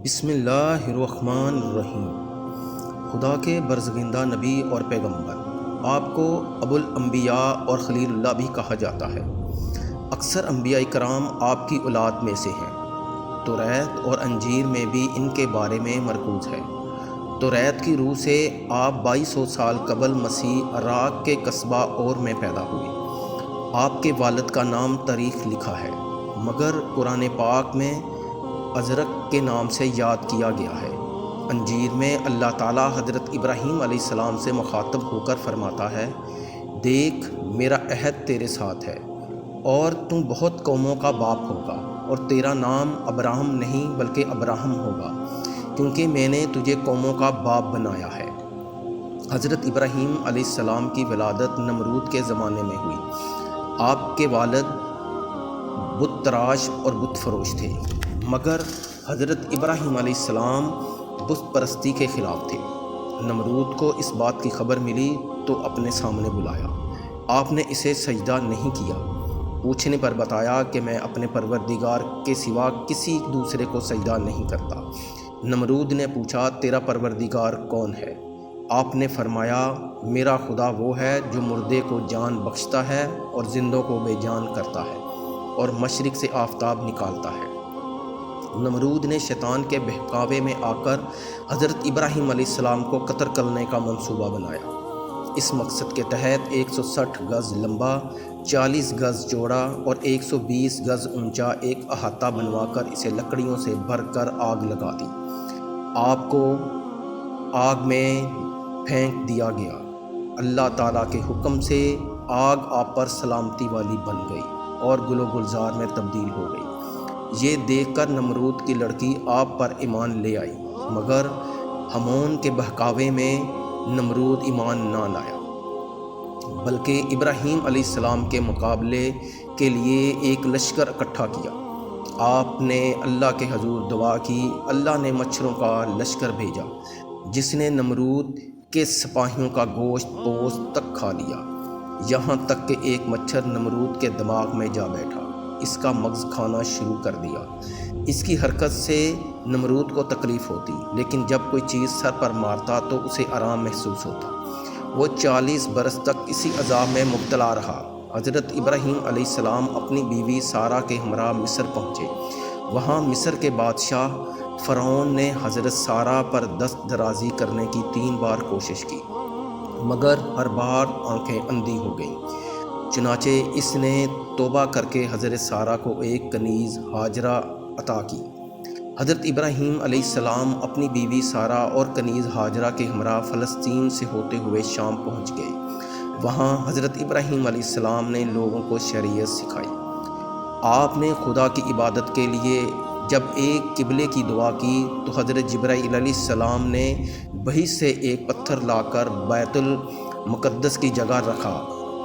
بسم اللہ الرحمن الرحیم۔ خدا کے برزگندہ نبی اور پیغمبر، آپ کو ابو الانبیاء اور خلیل اللہ بھی کہا جاتا ہے۔ اکثر انبیاء کرام آپ کی اولاد میں سے ہیں۔ توریت اور انجیل میں بھی ان کے بارے میں مرکوز ہے۔ توریت کی روح سے آپ 2200 سال قبل مسیح عراق کے قصبہ اور میں پیدا ہوئے۔ آپ کے والد کا نام تاریخ لکھا ہے، مگر قرآن پاک میں ازرق کے نام سے یاد کیا گیا ہے۔ انجیل میں اللہ تعالیٰ حضرت ابراہیم علیہ السلام سے مخاطب ہو کر فرماتا ہے، دیکھ میرا عہد تیرے ساتھ ہے، اور تم بہت قوموں کا باپ ہوگا، اور تیرا نام ابراہم نہیں بلکہ ابراہم ہوگا، کیونکہ میں نے تجھے قوموں کا باپ بنایا ہے۔ حضرت ابراہیم علیہ السلام کی ولادت نمرود کے زمانے میں ہوئی۔ آپ کے والد بت تراش اور بت فروش تھے، مگر حضرت ابراہیم علیہ السلام بت پرستی کے خلاف تھے۔ نمرود کو اس بات کی خبر ملی تو اپنے سامنے بلایا۔ آپ نے اسے سجدہ نہیں کیا۔ پوچھنے پر بتایا کہ میں اپنے پروردگار کے سوا کسی دوسرے کو سجدہ نہیں کرتا۔ نمرود نے پوچھا، تیرا پروردگار کون ہے؟ آپ نے فرمایا، میرا خدا وہ ہے جو مردے کو جان بخشتا ہے اور زندوں کو بے جان کرتا ہے اور مشرق سے آفتاب نکالتا ہے۔ نمرود نے شیطان کے بہکاوے میں آ کر حضرت ابراہیم علیہ السلام کو قتل کرنے کا منصوبہ بنایا۔ اس مقصد کے تحت 160 گز لمبا، 40 گز چوڑا اور 120 گز اونچا ایک احاطہ بنوا کر اسے لکڑیوں سے بھر کر آگ لگا دی۔ آپ کو آگ میں پھینک دیا گیا۔ اللہ تعالیٰ کے حکم سے آگ آپ پر سلامتی والی بن گئی اور گل و گلزار میں تبدیل ہو گئی۔ یہ دیکھ کر نمرود کی لڑکی آپ پر ایمان لے آئی، مگر ہمون کے بہکاوے میں نمرود ایمان نہ لایا، بلکہ ابراہیم علیہ السلام کے مقابلے کے لیے ایک لشکر اکٹھا کیا۔ آپ نے اللہ کے حضور دعا کی۔ اللہ نے مچھروں کا لشکر بھیجا، جس نے نمرود کے سپاہیوں کا گوشت پوست تک کھا لیا، یہاں تک کہ ایک مچھر نمرود کے دماغ میں جا بیٹھا، اس کا مغز کھانا شروع کر دیا۔ اس کی حرکت سے نمرود کو تکلیف ہوتی، لیکن جب کوئی چیز سر پر مارتا تو اسے آرام محسوس ہوتا۔ وہ 40 برس تک اسی عذاب میں مبتلا رہا۔ حضرت ابراہیم علیہ السلام اپنی بیوی سارہ کے ہمراہ مصر پہنچے۔ وہاں مصر کے بادشاہ فرعون نے حضرت سارہ پر دست درازی کرنے کی 3 بار کوشش کی، مگر ہر بار آنکھیں اندھی ہو گئیں۔ چنانچہ اس نے توبہ کر کے حضرت سارہ کو ایک کنیز ہاجرہ عطا کی۔ حضرت ابراہیم علیہ السلام اپنی بیوی سارہ اور کنیز ہاجرہ کے ہمراہ فلسطین سے ہوتے ہوئے شام پہنچ گئے۔ وہاں حضرت ابراہیم علیہ السلام نے لوگوں کو شریعت سکھائی۔ آپ نے خدا کی عبادت کے لیے جب ایک قبلے کی دعا کی تو حضرت جبرائیل علیہ السلام نے بہشت سے ایک پتھر لا کر بیت المقدس کی جگہ رکھا۔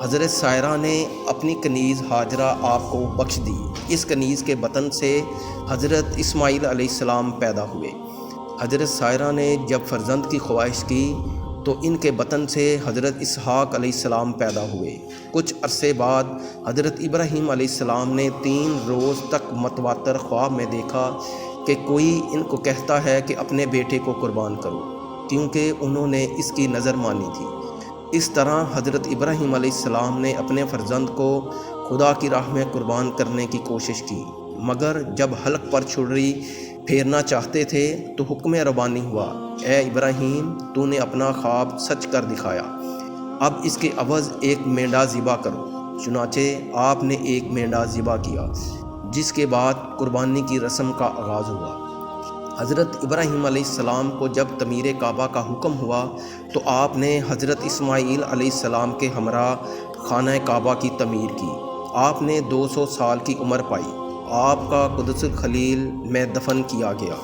حضرت سائرہ نے اپنی کنیز ہاجرہ آپ کو بخش دی۔ اس کنیز کے بطن سے حضرت اسماعیل علیہ السلام پیدا ہوئے۔ حضرت سائرہ نے جب فرزند کی خواہش کی تو ان کے بطن سے حضرت اسحاق علیہ السلام پیدا ہوئے۔ کچھ عرصے بعد حضرت ابراہیم علیہ السلام نے 3 روز تک متواتر خواب میں دیکھا کہ کوئی ان کو کہتا ہے کہ اپنے بیٹے کو قربان کرو، کیونکہ انہوں نے اس کی نظر مانی تھی۔ اس طرح حضرت ابراہیم علیہ السلام نے اپنے فرزند کو خدا کی راہ میں قربان کرنے کی کوشش کی، مگر جب حلق پر چھری پھیرنا چاہتے تھے تو حکم ربانی ہوا، اے ابراہیم، تو نے اپنا خواب سچ کر دکھایا، اب اس کے عوض ایک مینڈا ذبح کرو۔ چنانچہ آپ نے ایک مینڈا ذبح کیا، جس کے بعد قربانی کی رسم کا آغاز ہوا۔ حضرت ابراہیم علیہ السلام کو جب تعمیر کعبہ کا حکم ہوا تو آپ نے حضرت اسماعیل علیہ السلام کے ہمراہ خانہ کعبہ کی تعمیر کی۔ آپ نے 200 سال کی عمر پائی۔ آپ کا قدس الخلیل میں دفن کیا گیا۔